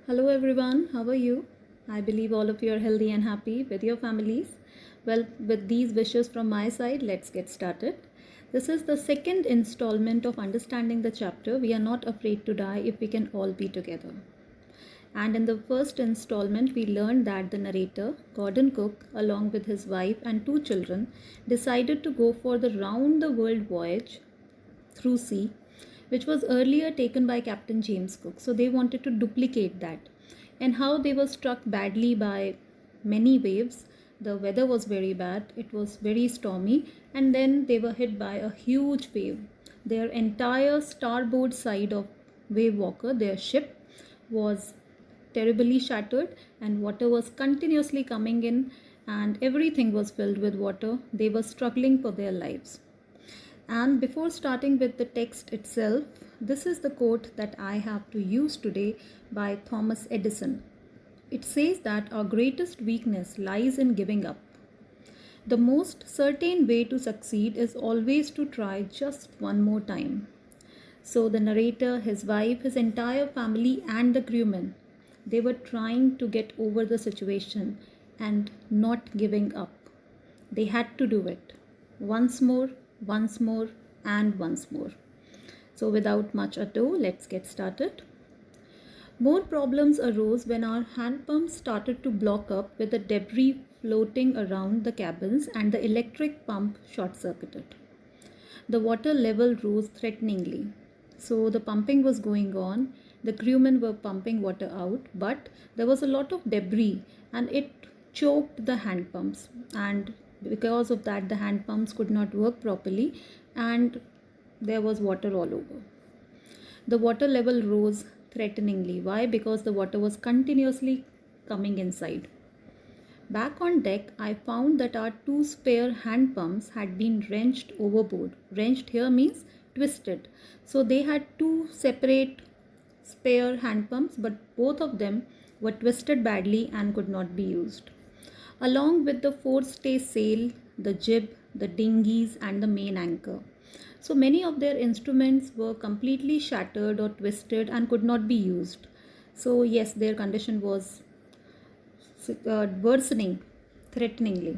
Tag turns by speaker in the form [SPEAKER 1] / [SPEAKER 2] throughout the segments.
[SPEAKER 1] Hello everyone, how are you? I believe all of you are healthy and happy with your families. Well, with these wishes from my side, let's get started. This is the second installment of understanding the chapter We Are Not Afraid to Die If We Can All Be Together. And in the first installment, we learned that the narrator, Gordon Cook, along with his wife and two children, decided to go for the round the world voyage through sea, which was earlier taken by Captain James Cook. So they wanted to duplicate that. And how they were struck badly by many waves. The weather was very bad, it was very stormy, and then they were hit by a huge wave. Their entire starboard side of Wave Walker, their ship, was terribly shattered, and water was continuously coming in, and everything was filled with water. They were struggling for their lives. And before starting with the text itself, this is the quote that I have to use today by Thomas Edison. It says that our greatest weakness lies in giving up. The most certain way to succeed is always to try just one more time. So the narrator, his wife, his entire family, and the crewmen, they were trying to get over the situation and not giving up. They had to do it once more, and once more. So without much ado, let's get started. More problems arose when our hand pumps started to block up with the debris floating around the cabins and the electric pump short circuited. The water level rose threateningly. So the pumping was going on. The crewmen were pumping water out, but there was a lot of debris and it choked the hand pumps. And because of that, the hand pumps could not work properly and there was water all over. The water level rose threateningly. Why? Because the water was continuously coming inside. Back on deck, I found that our two spare hand pumps had been wrenched overboard. Wrenched here means twisted. So they had two separate spare hand pumps, but both of them were twisted badly and could not be used. Along with the forestay sail, the jib, the dinghies, and the main anchor. So many of their instruments were completely shattered or twisted and could not be used. So, yes, their condition was worsening threateningly.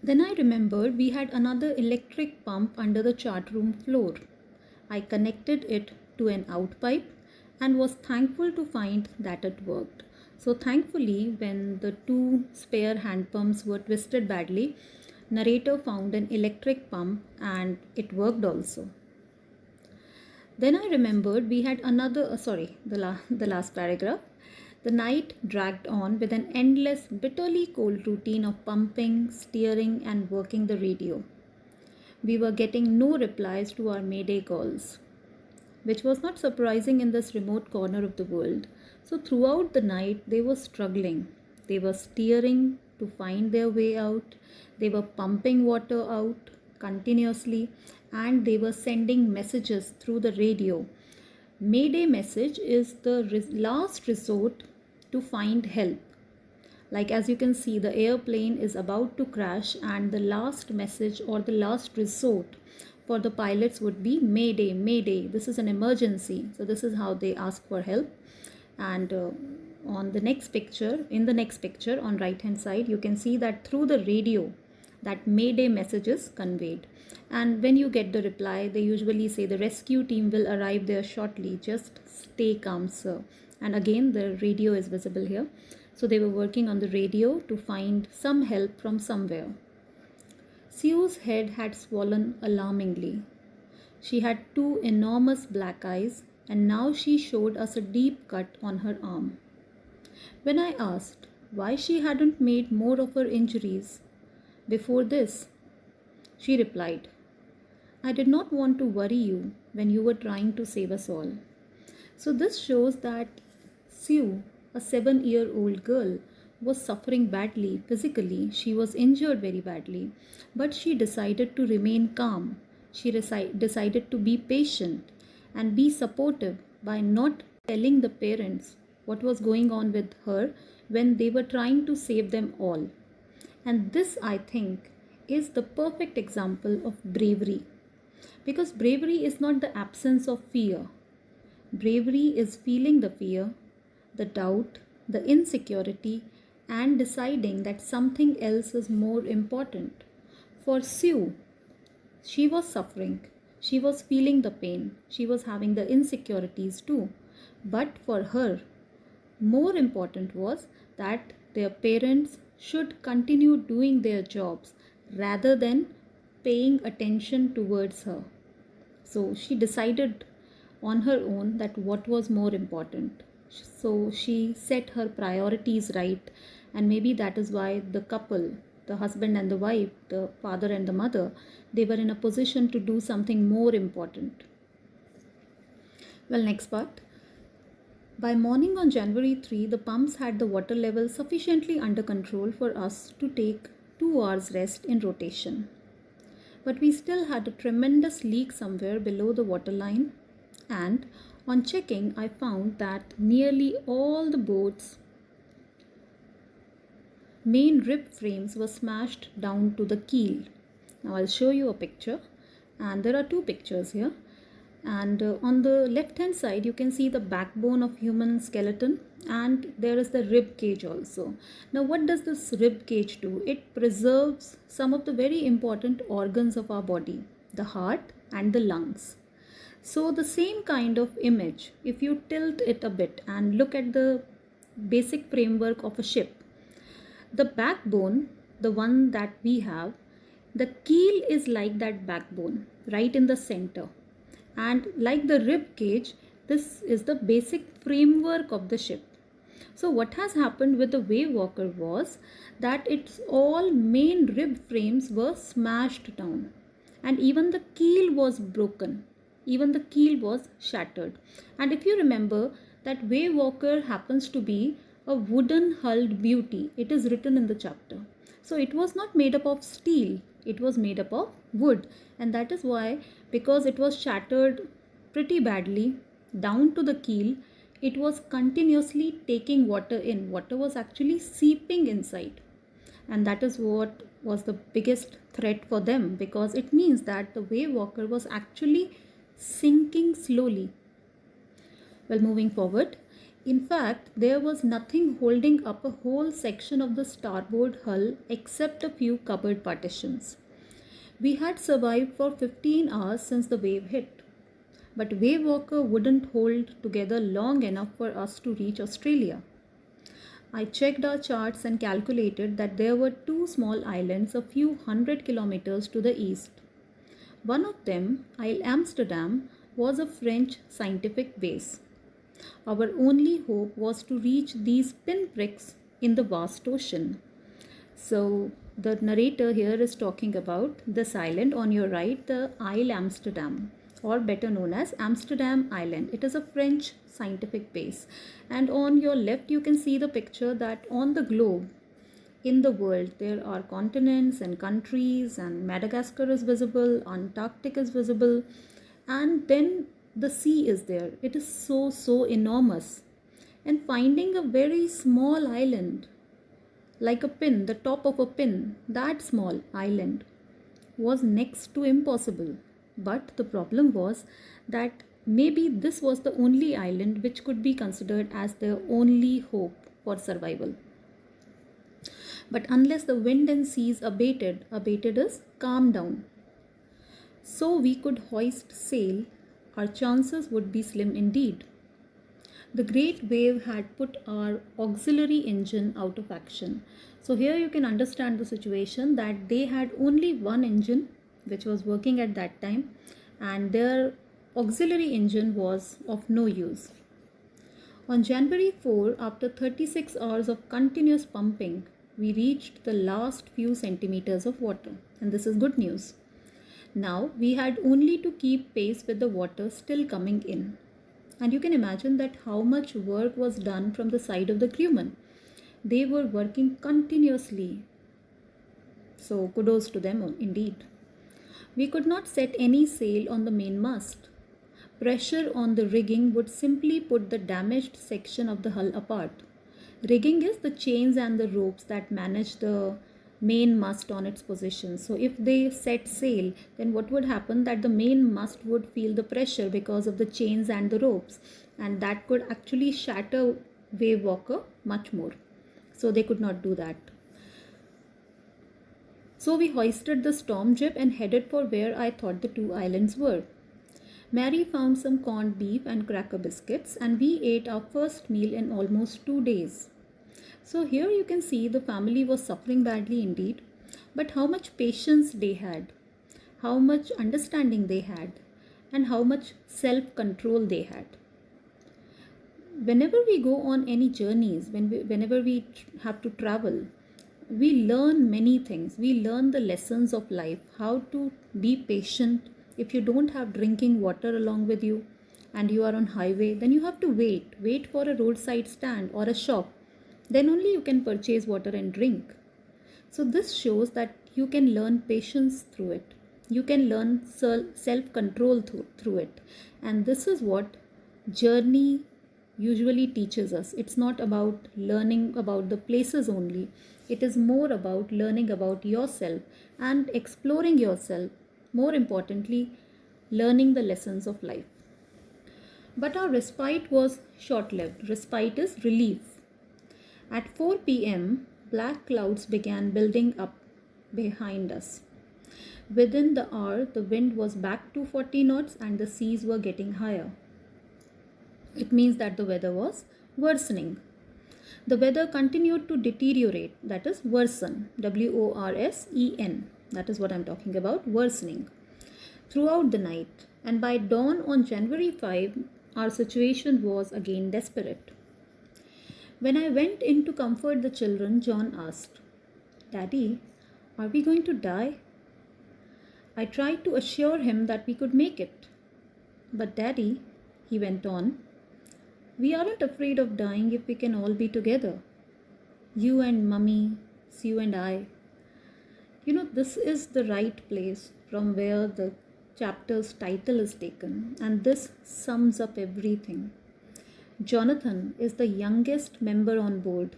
[SPEAKER 1] Then I remembered we had another electric pump under the chart room floor. I connected it to an outpipe and was thankful to find that it worked. So thankfully, when the two spare hand pumps were twisted badly, narrator found an electric pump and it worked also. Then I remembered we had another, the last paragraph. The night dragged on with an endless, bitterly cold routine of pumping, steering, and working the radio. We were getting no replies to our Mayday calls, which was not surprising in this remote corner of the world. So throughout the night, they were struggling. They were steering to find their way out. They were pumping water out continuously and they were sending messages through the radio. Mayday message is the last resort to find help. Like as you can see, the airplane is about to crash and the last message or the last resort for the pilots would be Mayday, Mayday. This is an emergency. So this is how they ask for help. And in the next picture on right hand side, you can see that through the radio that Mayday message is conveyed. And when you get the reply, they usually say the rescue team will arrive there shortly. Just stay calm, sir. And again, the radio is visible here. So they were working on the radio to find some help from somewhere. Sue's head had swollen alarmingly. She had two enormous black eyes, and now she showed us a deep cut on her arm. When I asked why she hadn't made more of her injuries before this, she replied, I did not want to worry you when you were trying to save us all. So this shows that Sue, a 7-year-old girl, was suffering badly physically. She was injured very badly, but she decided to remain calm. She decided to be patient and be supportive by not telling the parents what was going on with her when they were trying to save them all. And this, I think, is the perfect example of bravery. Because bravery is not the absence of fear. Bravery is feeling the fear, the doubt, the insecurity, and deciding that something else is more important. For Sue, she was suffering. She was feeling the pain. She was having the insecurities too. But for her, more important was that their parents should continue doing their jobs rather than paying attention towards her. So she decided on her own that what was more important. So she set her priorities right, and maybe that is why the couple, the husband and the wife, the father and the mother, they were in a position to do something more important. Well, next part. By morning on January 3, the pumps had the water level sufficiently under control for us to take 2 hours rest in rotation. But we still had a tremendous leak somewhere below the waterline, and on checking, I found that nearly all the boat's main rib frames were smashed down to the keel. Now I'll show you a picture, and there are two pictures here. And on the left hand side you can see the backbone of human skeleton, and there is the rib cage also. Now what does this rib cage do? It preserves some of the very important organs of our body, the heart and the lungs. So the same kind of image, if you tilt it a bit and look at the basic framework of a ship, the backbone, the one that we have, the keel is like that backbone right in the center. And like the rib cage, this is the basic framework of the ship. So what has happened with the Wave Walker was that its all main rib frames were smashed down, and even the keel was broken. Even the keel was shattered. And if you remember, that Wave Walker happens to be a wooden hulled beauty. It is written in the chapter. So it was not made up of steel, it was made up of wood. And that is why, because it was shattered pretty badly down to the keel, it was continuously taking water in. Water was actually seeping inside. And that is what was the biggest threat for them, because it means that the Wave Walker was actually sinking slowly. Well, moving forward, in fact, there was nothing holding up a whole section of the starboard hull except a few cupboard partitions. We had survived for 15 hours since the wave hit, but Wave Walker wouldn't hold together long enough for us to reach Australia. I checked our charts and calculated that there were two small islands a few hundred kilometers to the east. One of them, Isle Amsterdam, was a French scientific base. Our only hope was to reach these pinpricks in the vast ocean. So the narrator here is talking about this island on your right, the Isle Amsterdam, or better known as Amsterdam Island. It is a French scientific base. And on your left you can see the picture that on the globe, in the world, there are continents and countries, and Madagascar is visible, Antarctic is visible, and then the sea is there. It is so enormous. And finding a very small island, like a pin, the top of a pin, that small island, was next to impossible. But the problem was that maybe this was the only island which could be considered as their only hope for survival. But unless the wind and seas abated is calm down, so we could hoist sail, our chances would be slim indeed. The great wave had put our auxiliary engine out of action. So here you can understand the situation that they had only one engine which was working at that time, and their auxiliary engine was of no use. On January 4, after 36 hours of continuous pumping, we reached the last few centimeters of water, and this is good news. Now we had only to keep pace with the water still coming in. And you can imagine that how much work was done from the side of the crewmen. They were working continuously. So kudos to them indeed. We could not set any sail on the mainmast. Pressure on the rigging would simply put the damaged section of the hull apart. Rigging is the chains and the ropes that manage the mainmast on its position. So if they set sail, then what would happen, that the mainmast would feel the pressure because of the chains and the ropes, and that could actually shatter Wave Walker much more. So they could not do that. So we hoisted the storm jib and headed for where I thought the two islands were. Mary found some corned beef and cracker biscuits, and we ate our first meal in almost 2 days. So here you can see the family was suffering badly indeed, but how much patience they had, how much understanding they had, and how much self-control they had. Whenever we go on any journeys, whenever we have to travel, we learn many things. We learn the lessons of life, how to be patient. If you don't have drinking water along with you and you are on highway, then you have to wait for a roadside stand or a shop. Then only you can purchase water and drink. So this shows that you can learn patience through it. You can learn self-control through it. And this is what journey usually teaches us. It's not about learning about the places only. It is more about learning about yourself and exploring yourself. More importantly, learning the lessons of life. But our respite was short-lived. Respite is relief. At 4 p.m., black clouds began building up behind us. Within the hour, the wind was back to 40 knots and the seas were getting higher. It means that the weather was worsening. The weather continued to deteriorate, that is worsen, W-O-R-S-E-N. That is what I'm talking about, worsening, throughout the night. And by dawn on January 5, our situation was again desperate. When I went in to comfort the children, John asked, "Daddy, are we going to die?" I tried to assure him that we could make it. "But Daddy," he went on, "we aren't afraid of dying if we can all be together. You and Mummy, you and I." This is the right place from where the chapter's title is taken, and this sums up everything. Jonathan is the youngest member on board.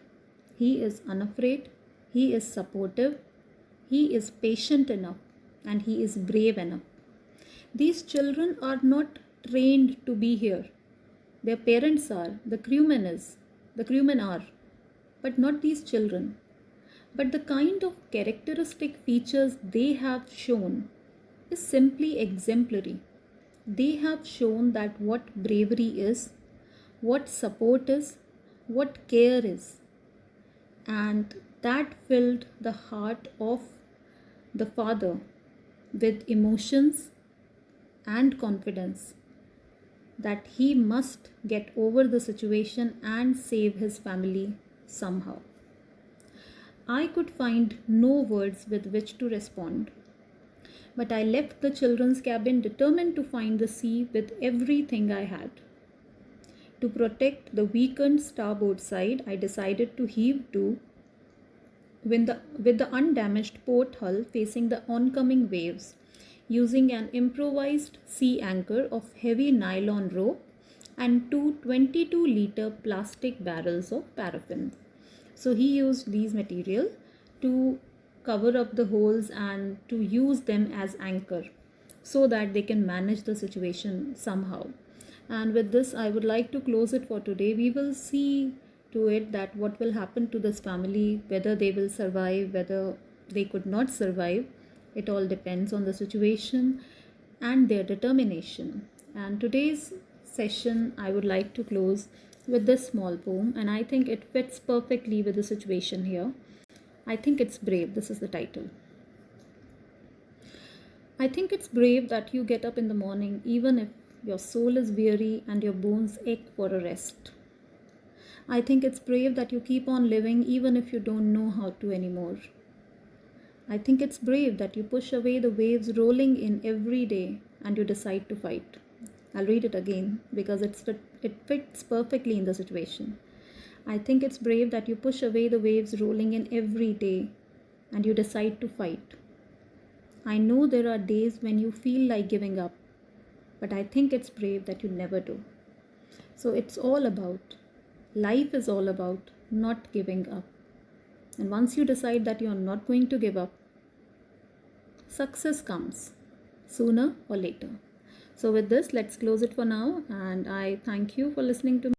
[SPEAKER 1] He is unafraid, he is supportive, he is patient enough, and he is brave enough. These children are not trained to be here. Their parents are, the crewmen are, but not these children. But the kind of characteristic features they have shown is simply exemplary. They have shown that what bravery is, what support is, what care is, and that filled the heart of the father with emotions and confidence that he must get over the situation and save his family somehow. I could find no words with which to respond, but I left the children's cabin determined to find the sea with everything I had. To protect the weakened starboard side, I decided to heave to with the undamaged port hull facing the oncoming waves, using an improvised sea anchor of heavy nylon rope and two 22-liter plastic barrels of paraffin. So he used these material to cover up the holes and to use them as anchor so that they can manage the situation somehow. And with this, I would like to close it for today. We will see to it that what will happen to this family, whether they will survive, whether they could not survive. It all depends on the situation and their determination. And today's session, I would like to close with this small poem, and I think it fits perfectly with the situation here. I think it's brave. This is the title. I think it's brave that you get up in the morning even if your soul is weary and your bones ache for a rest. I think it's brave that you keep on living even if you don't know how to anymore. I think it's brave that you push away the waves rolling in every day and you decide to fight. I'll read it again because it fits perfectly in the situation. I think it's brave that you push away the waves rolling in every day and you decide to fight. I know there are days when you feel like giving up, but I think it's brave that you never do. So life is all about not giving up. And once you decide that you're not going to give up, success comes sooner or later. So, with this, let's close it for now. And I thank you for listening to me.